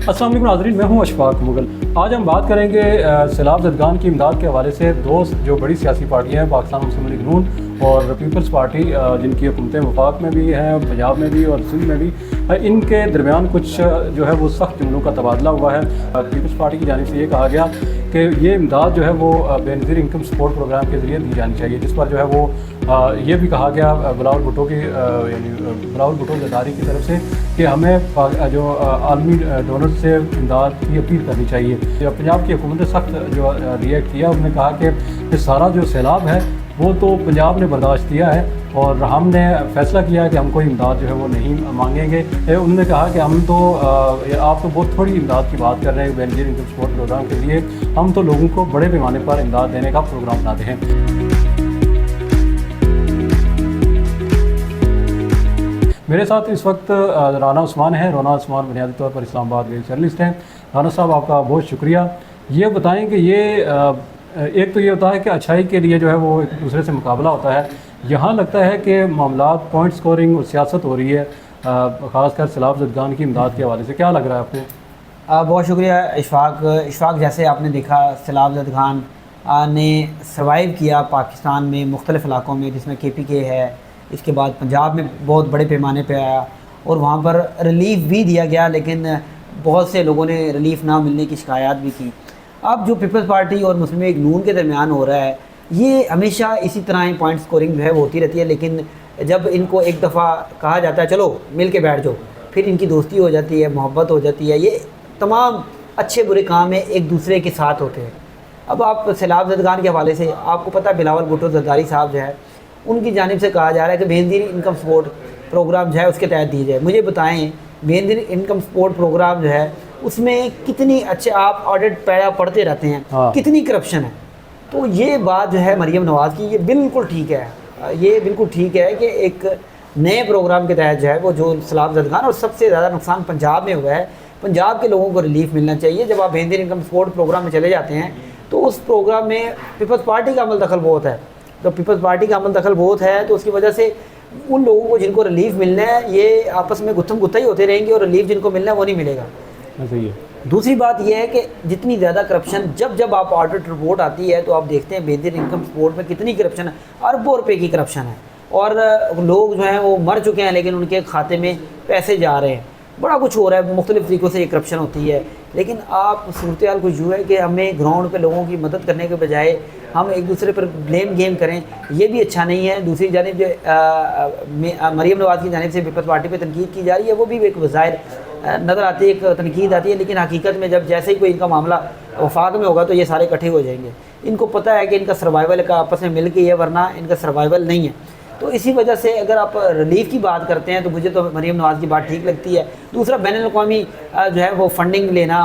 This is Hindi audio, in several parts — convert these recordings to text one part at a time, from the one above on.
अस्सलाम वालेकुम नाज़रीन, मैं हूं अशफाक मुगल। आज हम बात करेंगे सैलाब ज़दगान की इमदाद के हवाले से। दो जो बड़ी सियासी पार्टियां हैं, पाकिस्तान मुस्लिम लीग नून और पीपल्स पार्टी, जिनकी हुकूमतें वफाक में भी हैं, पंजाब में भी और सिंध में भी, इनके दरमियान कुछ जो है वो सख्त जुमलों का तबादला हुआ है। पीपल्स पार्टी की जानिब से ये कहा गया कि ये इमदाद जो है वो बेनज़ीर इनकम सपोर्ट प्रोग्राम के ज़रिए दी जानी चाहिए, जिस पर जो है वो ये भी कहा गया बिलावल भुट्टो की यानी बिलावल भुट्टो ज़रदारी की तरफ से कि हमें जो आलमी डोनर से इमदाद की अपील करनी चाहिए। पंजाब की हुकूमत ने सख्त जो रिएक्ट किया, उन्होंने कहा कि सारा जो सैलाब है वो तो पंजाब ने बर्दाश्त किया है और हमने फ़ैसला किया है कि हम कोई इमदाद जो है वो नहीं मांगेंगे। उन्होंने कहा कि हम तो आप तो बहुत थोड़ी इमदाद की बात कर रहे हैं बेनज़ीर इनकम सपोर्ट प्रोग्राम के लिए, हम तो लोगों को बड़े पैमाने पर इमदाद देने का प्रोग्राम बनाते हैं। मेरे साथ इस वक्त राना उस्मान है। राना उस्मान बुनियादी तौर पर इस्लामाबाद के जर्नलिस्ट हैं। राना साहब, आपका बहुत शुक्रिया। ये बताएं कि ये एक तो ये होता है कि अच्छाई के लिए जो है वो एक दूसरे से मुकाबला होता है, यहाँ लगता है कि मामलात पॉइंट स्कोरिंग और सियासत हो रही है, ख़ासकर सैलाब ज़दगान की इमदाद के हवाले से। क्या लग रहा है आपको? बहुत शुक्रिया इशफाक। जैसे आपने देखा, सैलाब ज़दगान ने सर्वाइव किया पाकिस्तान में मुख्तलिफ़ इलाकों में, जिसमें KPK है। इसके बाद पंजाब में बहुत बड़े पैमाने पे आया और वहाँ पर रिलीफ़ भी दिया गया, लेकिन बहुत से लोगों ने रिलीफ़ ना मिलने की शिकायत भी की। अब जो पीपल्स पार्टी और मुस्लिम लीग नून के दरमियान हो रहा है, ये हमेशा इसी तरह ही पॉइंट स्कोरिंग जो है वो होती रहती है। लेकिन जब इनको एक दफ़ा कहा जाता है चलो मिल के बैठ जाओ, फिर इनकी दोस्ती हो जाती है, मोहब्बत हो जाती है। ये तमाम अच्छे बुरे काम में एक दूसरे के साथ होते हैं। अब आप सैलाब ज़दगान के हवाले से आपको पता है, बिलावल भुट्टो ज़रदारी साहब जो है, उनकी जानिब से कहा जा रहा है कि बेनज़ीर इनकम सपोर्ट प्रोग्राम जो है उसके तहत दिए जाए। मुझे बताएं, बेनज़ीर इनकम सपोर्ट प्रोग्राम जो है उसमें कितनी अच्छे, आप ऑडिट पैरा पढ़ते रहते हैं, कितनी करप्शन है। तो ये बात जो है मरीम नवाज़ की, ये बिल्कुल ठीक है। ये बिल्कुल ठीक है कि एक नए प्रोग्राम के तहत जो है वो जो सैलाब ज़दगान, और सबसे ज़्यादा नुकसान पंजाब में हुआ है, पंजाब के लोगों को रिलीफ मिलना चाहिए। जब आप बेनज़ीर इनकम सपोर्ट प्रोग्राम में चले जाते हैं तो उस प्रोग्राम में पीपल्स पार्टी का अमल दखल बहुत है। तो पीपल्स पार्टी का अमल दखल बहुत है, तो उसकी वजह से उन लोगों को जिनको रिलीफ मिलना है, ये आपस में गुत्थम गुत्था ही होते रहेंगे और रिलीफ जिनको मिलना है वो नहीं मिलेगा। सही है। दूसरी बात यह है कि जितनी ज़्यादा करप्शन, जब आप ऑडिट रिपोर्ट आती है तो आप देखते हैं बेनज़ीर इनकम सपोर्ट में कितनी करप्शन है, अरबों रुपए की करप्शन है, और लोग जो हैं वो मर चुके हैं लेकिन उनके खाते में पैसे जा रहे हैं। बड़ा कुछ हो रहा है, मुख्तलिफ़ तरीक़ों से ये करप्शन होती है। लेकिन आप सूरत हाल कुछ यूँ है कि हमें ग्राउंड पे लोगों की मदद करने के बजाय हम एक दूसरे पर ब्लेम गेम करें, ये भी अच्छा नहीं है। दूसरी जानिब जो मरीम नवाज़ की जानिब से पीपल्स पार्टी पे तनकीद की जा रही है, वो भी एक वज़ाहिर नज़र आती है, एक तनकीद आती है। लेकिन हकीकत में जब जैसे ही कोई इनका मामला वफाक में होगा तो ये सारे इकट्ठे हो जाएंगे। इनको पता है कि इनका सर्वाइवल का आपस में मिल के है, वरना इनका सर्वाइवल नहीं है। तो इसी वजह से अगर आप रिलीफ की बात करते हैं तो मुझे तो मरीम नवाज़ की बात ठीक लगती है। दूसरा, बैनुल-अक़वामी जो है वो फंडिंग लेना,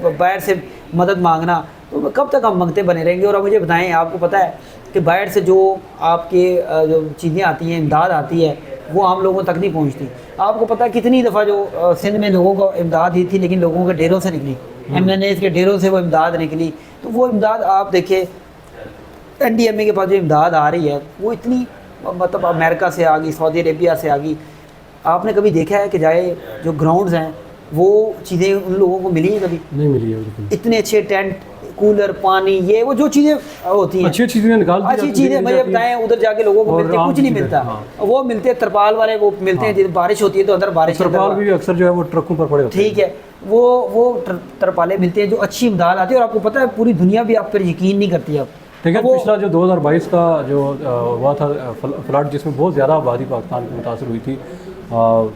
बाहर से मदद मांगना, तो कब तक हम मांगते बने रहेंगे। और अब मुझे बताएं, आपको पता है कि बाहर से जो आपके जो चीज़ें आती हैं, इमदाद आती है, वो आम लोगों तक नहीं पहुँचती। आपको पता है कितनी दफ़ा जो सिंध में लोगों को इमदाद दी थी, लेकिन लोगों के डेरों से निकली, MNAs के डेरों से वो इमदाद निकली। तो वो इमदाद आप देखिए, NDMA के पास जो इमदाद आ रही है वो इतनी, मतलब अमेरिका से आ गई, सऊदी अरेबिया से आ गई। आपने कभी देखा है कि जाए जो ग्राउंड्स हैं वो चीज़ें उन लोगों को मिली हैं? कभी नहीं मिली है। इतने अच्छे टेंट, कूलर, पानी, ये वो जो चीज़ें होती हैं, अच्छी चीज़ें निकाल, अच्छी चीज़ें मुझे बताएं, उधर जाके लोगों को मिलते कुछ नहीं मिलता। वो मिलते हैं तरपाल वाले, वो मिलते हैं जब बारिश होती है तो अंदर बारिश, तरपाल भी अक्सर जो है वो ट्रकों पर पड़े होते हैं। ठीक है, वो तरपाले मिलते हैं जो अच्छी इमदाद आती है। और आपको पता है पूरी दुनिया भी आप पर यकीन नहीं करती। अब ठीक है, पिछला जो 2022 का जो हुआ था फ्लड, जिसमें बहुत ज़्यादा आबादी पाकिस्तान की मुतासर हुई थी,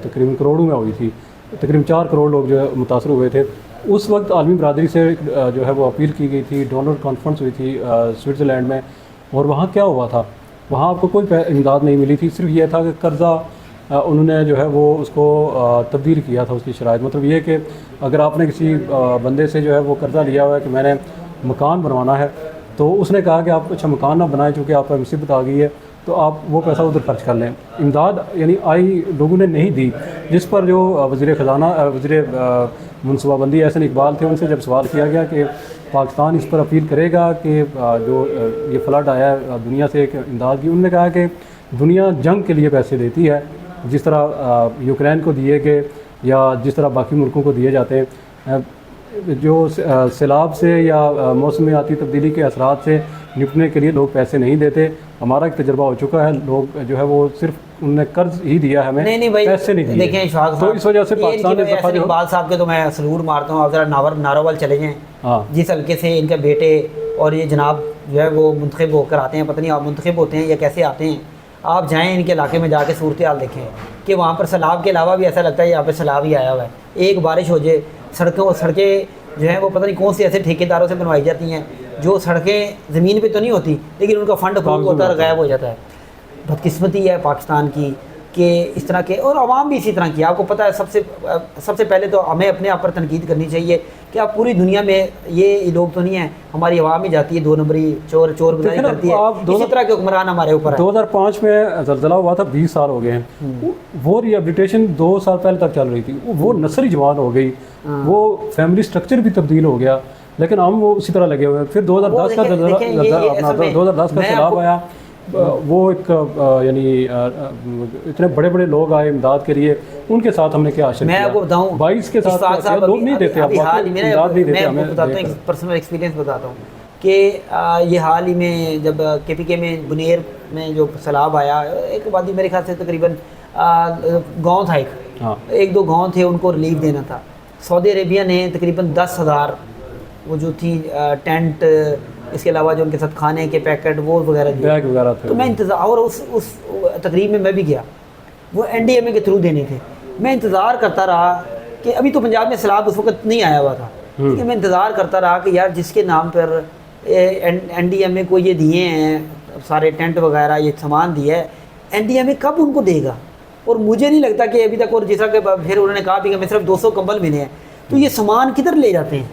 तकरीबन करोड़ों में हुई थी, तकरीबन 4 करोड़ लोग जो है मुतासर हुए थे। उस वक्त आलमी बरादरी से जो है वो अपील की गई थी, डोनर कॉन्फ्रेंस हुई थी स्विट्ज़रलैंड में, और वहाँ क्या हुआ था, वहाँ आपको कोई इमदाद नहीं मिली थी। सिर्फ ये था कि कर्ज़ा उन्होंने जो है वो उसको तब्दील किया था, उसकी शराइत। मतलब ये कि अगर आपने किसी बंदे से जो है वो कर्ज़ा लिया हुआ है कि मैंने मकान बनवाना है, तो उसने कहा कि आप अच्छा मकान ना बनाएं क्योंकि आप पर मुसीबत आ गई है, तो आप वो पैसा उधर खर्च कर लें। इमदाद यानी आई लोगों ने नहीं दी, जिस पर जो वज़ीर ख़जाना, वज़ीर मनसूबाबंदी एहसन इकबाल थे, उनसे जब सवाल किया गया कि पाकिस्तान इस पर अपील करेगा कि जो ये फ्लड आया है दुनिया से एक इमदाद की, उन्होंने कहा कि दुनिया जंग के लिए पैसे देती है, जिस तरह यूक्रेन को दिए गए या जिस तरह बाकी मुल्कों को दिए जाते हैं। जो सैलाब से या मौसमियाती तब्दीली के असरात से निपटने के लिए लोग पैसे नहीं देते। हमारा एक तजुर्बा हो चुका है, लोग जो है वो सिर्फ उन्होंने कर्ज ही दिया है हमें, नहीं भाई, पैसे नहीं दिए। देखें इशफाक तो इस वजह से पाकिस्तान ने इकबाल साहब के तो मैं सलूट मारता हूँ। आप ज़रा नारोवाल चले जाएँ, हाँ, जिस हल्के से इनके बेटे और ये जनाब जो है वो मुंतखब होकर आते हैं, पता नहीं आप मुंतखब होते हैं या कैसे आते हैं, आप जाएँ इनके इलाके में जाके सूरत हाल देखें कि वहाँ पर सैलाब के अलावा भी ऐसा लगता है यहाँ पर सैलाब ही आया हुआ है। एक बारिश हो जाए, सड़कें जो है वो पता नहीं कौन से ऐसे ठेकेदारों से बनवाई जाती हैं जो सड़कें ज़मीन पे तो नहीं होती लेकिन उनका फ़ंड अप्रूव होता है, गायब हो जाता है। बदकिस्मती है पाकिस्तान की कि इस तरह के, और आवाम भी इसी तरह की। आपको पता है सबसे पहले तो हमें अपने आप पर तनकीद करनी चाहिए कि आप पूरी दुनिया में ये लोग तो नहीं हैं, हमारी आवाम ही जाती है 2 नंबरी चोर गुजारी करती है, इसी तरह के हुक्मरान हमारे ऊपर है। 2005 में ज़लज़ला हुआ था, 20 साल हो गए हैं। वो रिहेबिलिटेशन 2 साल पहले तक चल रही थी, वो नस्ल जवान हो गई, वो फैमिली स्ट्रक्चर भी तब्दील हो गया, लेकिन हम वो उसी तरह लगे हुए हैं। फिर 2010 का 2010 का सैलाब आया, वो एक यानी इतने बड़े बड़े लोग आए इमदाद के लिए, उनके साथ हमने क्या हासिल किया। मैं आपको बताऊं 22 के साथ लोग नहीं देते, इमदाद नहीं देते। मैं बताता हूँ, पर्सनल एक्सपीरियंस बताता हूँ कि ये हाल ही में जब KPK में बुनेर में जो सैलाब आया, एक वादी मेरे ख्याल से तकरीबन गाँव था, एक दो गाँव थे, उनको रिलीफ देना था। सऊदी अरेबिया ने तकरीबन 10,000 वो जो थी टेंट, इसके अलावा जो उनके साथ खाने के पैकेट वो वगैरह बैग वगैरह थे। तो मैं इंतज़ार, और उस तकरीब में मैं भी गया, वो NDMA के थ्रू देने थे। मैं इंतज़ार करता रहा कि अभी तो पंजाब में सैलाब उस वक्त नहीं आया हुआ था, लेकिन मैं इंतज़ार करता रहा कि यार जिसके नाम पर NDMA को ये दिए हैं सारे टेंट वगैरह, ये सामान दिया है, NDMA कब उनको देगा। और मुझे नहीं लगता कि अभी तक, और जैसा कि फिर उन्होंने कहा भी कि हमें सिर्फ 200 कंबल मिले हैं, तो ये सामान किधर ले जाते हैं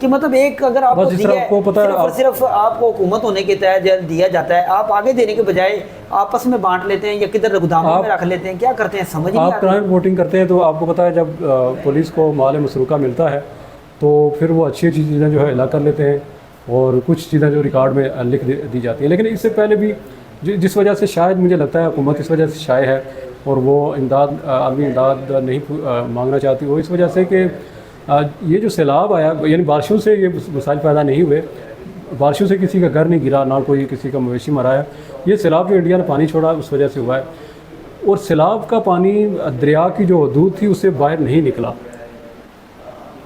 कि मतलब एक अगर आपको दिया है, सिर्फ आपको हुकूमत होने के तहत दिया जाता है, आप आगे देने के बजाय आपस में बांट लेते हैं या किधर गोदामों में रख लेते हैं, क्या करते हैं समझ नहीं आता। आप क्राइम रिपोर्टिंग करते हैं तो आपको पता है जब पुलिस को माल मसरूका मिलता है तो फिर वो अच्छी अच्छी चीज़ें जो है हिला कर लेते हैं और कुछ चीज़ें जो रिकॉर्ड में लिख दी जाती हैं। लेकिन इससे पहले भी जिस वजह से शायद मुझे लगता है हुकूमत इस वजह से शाये है और वो इमदाद, आलमी इमदाद नहीं मांगना चाहती, वो इस वजह से कि ये जो सैलाब आया, यानी बारिशों से ये मसाइल पैदा नहीं हुए, बारिशों से किसी का घर नहीं गिरा, ना कोई किसी का मवेशी मरा है। ये सैलाब जो इंडिया ने पानी छोड़ा उस वजह से हुआ है, और सैलाब का पानी दरिया की जो हदूद थी उससे बाहर नहीं निकला।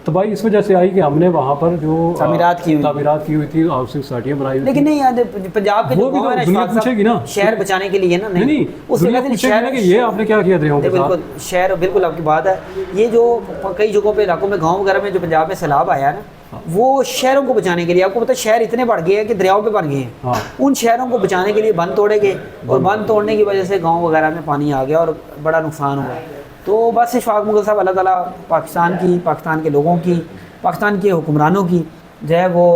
तो भाई इस वजह से आई कि हमने वहाँ पर जो तामीरात की हुई थी, हाउसिंग सोसाइटियाँ बनाई हुई, लेकिन नहीं यार पंजाब के वो भी तो दुनिया पूछेगी ना, शहर बचाने के लिए ना, नहीं उस दुनिया पूछेगी ना कि ये आपने क्या किया दरियाओं के साथ। बिल्कुल शहर, बिल्कुल आपकी बात है। ये जो कई जगहों पे इलाकों में गाँव वगैरह में जो पंजाब में सैलाब आया ना, वो शहरों को बचाने के लिए, आपको पता है शहर इतने बढ़ गए हैं कि दरियाओं पे बन गए हैं, उन शहरों को बचाने के लिए बंद तोड़े गए, और बंद तोड़ने की वजह से गाँव वगैरह में पानी आ गया और बड़ा नुकसान हुआ। तो बस इशफाक मुगल साहब, अल्लाह ताला पाकिस्तान के लोगों की, पाकिस्तान के हुक्मरानों की जो है वो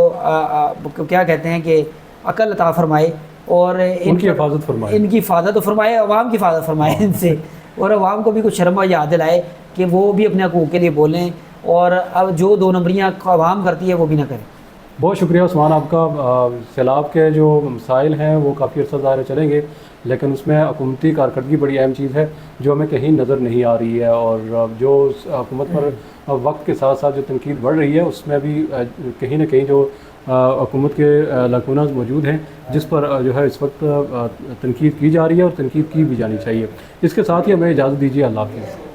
क्या कहते हैं कि अकल अता फरमाए और इनकी हिफाजत फरमाए, अवाम की हिफाजत फरमाए इनसे, और अवाम को भी कुछ शर्म याद दिलाए कि वो भी अपने हकूक़ के लिए बोलें, और अब जो 2 नंबरियाँ अवाम करती है वो भी ना करें। बहुत शुक्रिया उस्मान आपका। सैलाब के जो मसाइल हैं वो काफ़ी अर्सा ज़ाहिर चलेंगे, लेकिन उसमें हुकूमती कारकर्दगी बड़ी अहम चीज़ है जो हमें कहीं नज़र नहीं आ रही है, और जो हुकूमत पर वक्त के साथ साथ जो तनकीद बढ़ रही है उसमें भी कहीं ना कहीं जो हुकूमत के लकूनास मौजूद हैं जिस पर जो है इस वक्त तनकीद की जा रही है और तनकीद की भी जानी चाहिए। इसके साथ ही हमें इजाज़त दीजिए। अल्लाह हाफ़िज़।